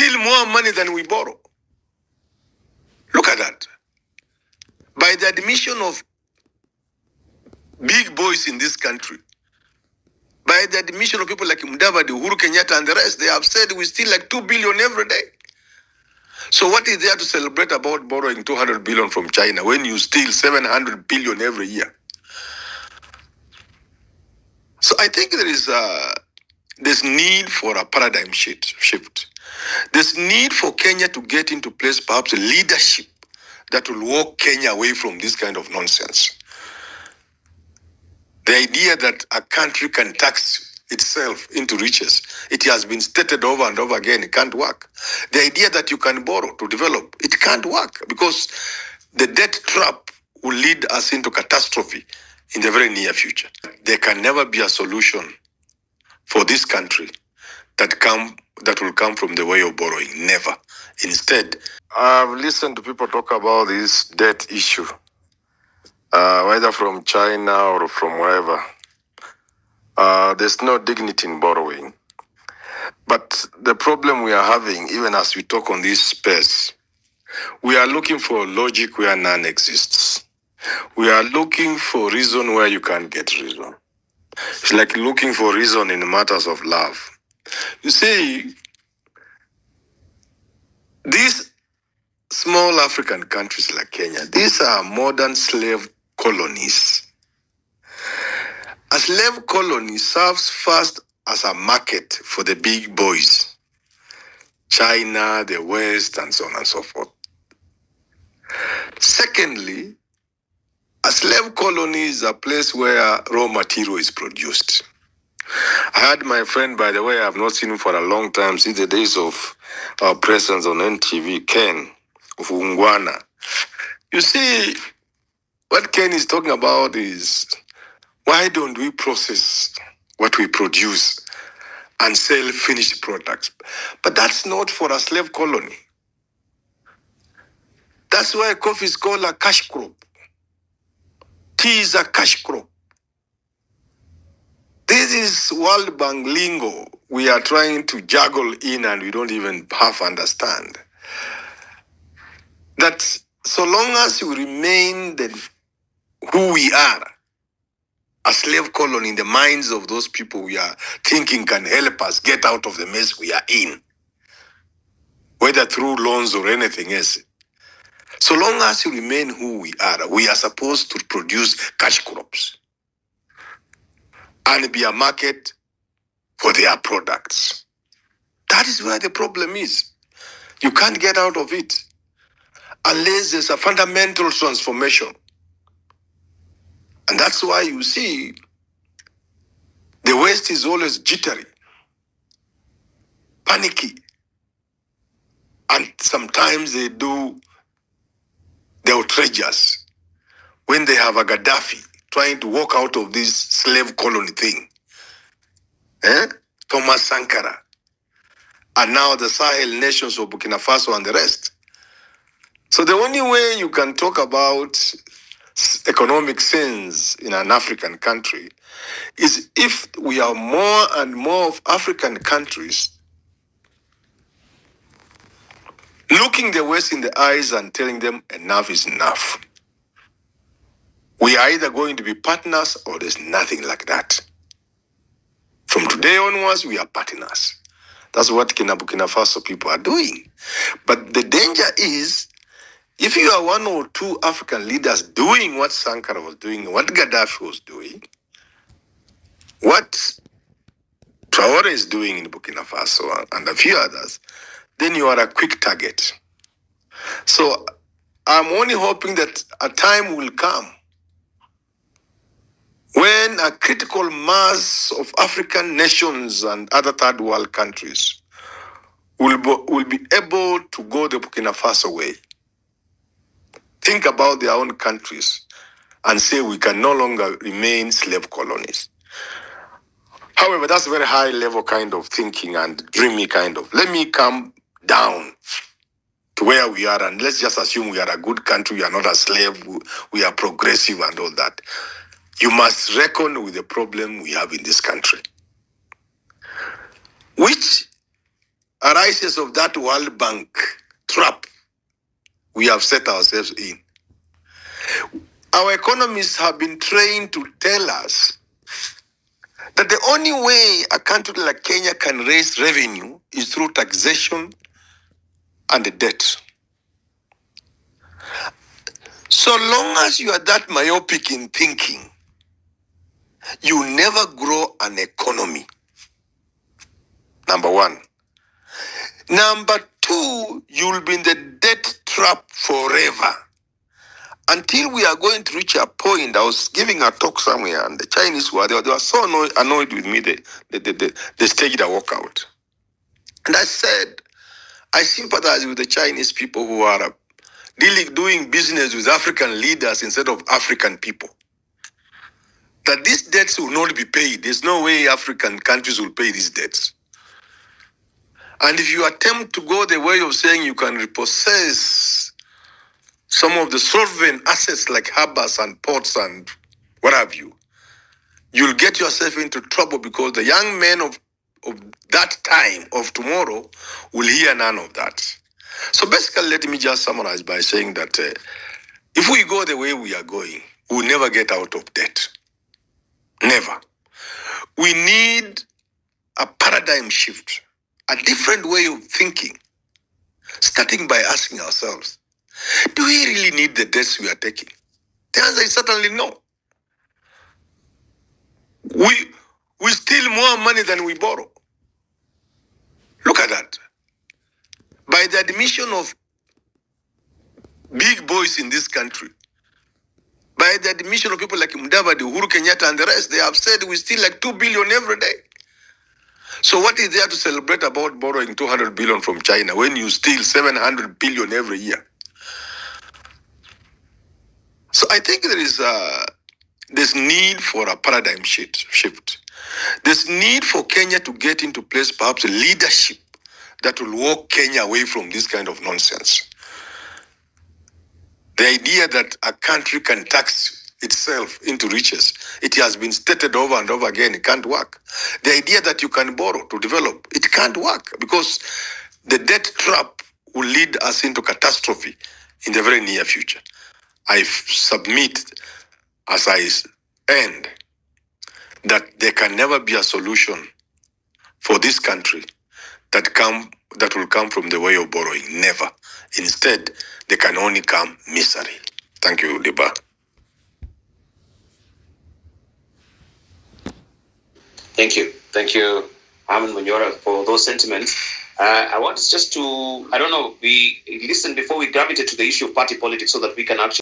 Still more money than we borrow. Look at that. By the admission of big boys in this country, by the admission of people like Mudavadi, Uhuru Kenyatta, and the rest, they have said we steal like 2 billion every day. So what is there to celebrate about borrowing 200 billion from China when you steal 700 billion every year? So I think there's need for a paradigm shift. There's need for Kenya to get into place, perhaps a leadership that will walk Kenya away from this kind of nonsense. The idea that a country can tax itself into riches, it has been stated over and over again, it can't work. The idea that you can borrow to develop, it can't work because the debt trap will lead us into catastrophe in the very near future. There can never be a solution for this country that will come from the way of borrowing. Never. Instead, I've listened to people talk about this debt issue, whether from China or from wherever. There's no dignity in borrowing. But the problem we are having, even as we talk on this space, we are looking for logic where none exists. We are looking for reason where you can't get reason. It's like looking for reason in matters of love. You see, these small African countries like Kenya, these are modern slave colonies. A slave colony serves first as a market for the big boys, China, the West, and so on and so forth. Secondly, a slave colony is a place where raw material is produced. I had my friend, by the way, I've not seen him for a long time, since the days of our presence on NTV, Ken of Ungwana. You see, what Ken is talking about is, why don't we process what we produce and sell finished products? But that's not for a slave colony. That's why coffee is called a cash crop. Tea is a cash crop. This is World Bank lingo we are trying to juggle in and we don't even half understand. That so long as we remain who we are, a slave colony in the minds of those people we are thinking can help us get out of the mess we are in, whether through loans or anything else. So long as you remain who we are supposed to produce cash crops and be a market for their products. That is where the problem is. You can't get out of it unless there's a fundamental transformation. And that's why you see the West is always jittery, panicky, and sometimes they do the outrageous when they have a Gaddafi trying to walk out of this slave colony thing. Thomas Sankara, and now the Sahel nations of Burkina Faso and the rest. So the only way you can talk about economic sense in an African country is if we are more and more of African countries looking the West in the eyes and telling them enough is enough. We are either going to be partners or there's nothing like that. From today onwards, we are partners. That's what Burkina Faso people are doing. But the danger is, if you are one or two African leaders doing what Sankara was doing, what Gaddafi was doing, what Traore is doing in Burkina Faso and a few others, then you are a quick target. So I'm only hoping that a time will come when a critical mass of African nations and other third world countries will be able to go the Burkina Faso way. Think about their own countries and say we can no longer remain slave colonies. However, that's a very high level kind of thinking and dreamy kind of. Let me come down to where we are and let's just assume we are a good country, we are not a slave, we are progressive and all that. You must reckon with the problem we have in this country, which arises of that World Bank trap we have set ourselves in. Our economists have been trained to tell us that the only way a country like Kenya can raise revenue is through taxation and debt. So long as you are that myopic in thinking, you never grow an economy. Number one. Number two, you'll be in the debt trap forever. Until we are going to reach a point. I was giving a talk somewhere, and the Chinese were there. They were so annoyed with me. They staged a walkout. And I said, I sympathize with the Chinese people who are doing business with African leaders instead of African people. That these debts will not be paid. There's no way African countries will pay these debts. And if you attempt to go the way of saying you can repossess some of the sovereign assets like harbors and ports and what have you, you'll get yourself into trouble, because the young men of that time, of tomorrow, will hear none of that. So basically, let me just summarize by saying that if we go the way we are going, we'll never get out of debt. Never. We need a paradigm shift, a different way of thinking, starting by asking ourselves, do we really need the debts we are taking? The answer is certainly no. We steal more money than we borrow. Look at that. By the admission of big boys in this country, by the admission of people like Mudavadi, Uhuru Kenyatta, and the rest, they have said we steal like 2 billion every day. So what is there to celebrate about borrowing 200 billion from China when you steal 700 billion every year? So I think there's need for a paradigm shift. There's need for Kenya to get into place, perhaps a leadership that will walk Kenya away from this kind of nonsense. The idea that a country can tax itself into riches, it has been stated over and over again, it can't work. The idea that you can borrow to develop, it can't work, because the debt trap will lead us into catastrophe in the very near future. I submit as I end that there can never be a solution for this country that will come from the way of borrowing. Never. Instead, there can only come misery. Thank you, Liba. Thank you, Herman Manyora, for those sentiments. I want just to, I don't know, we listened before we gravitate to the issue of party politics so that we can actually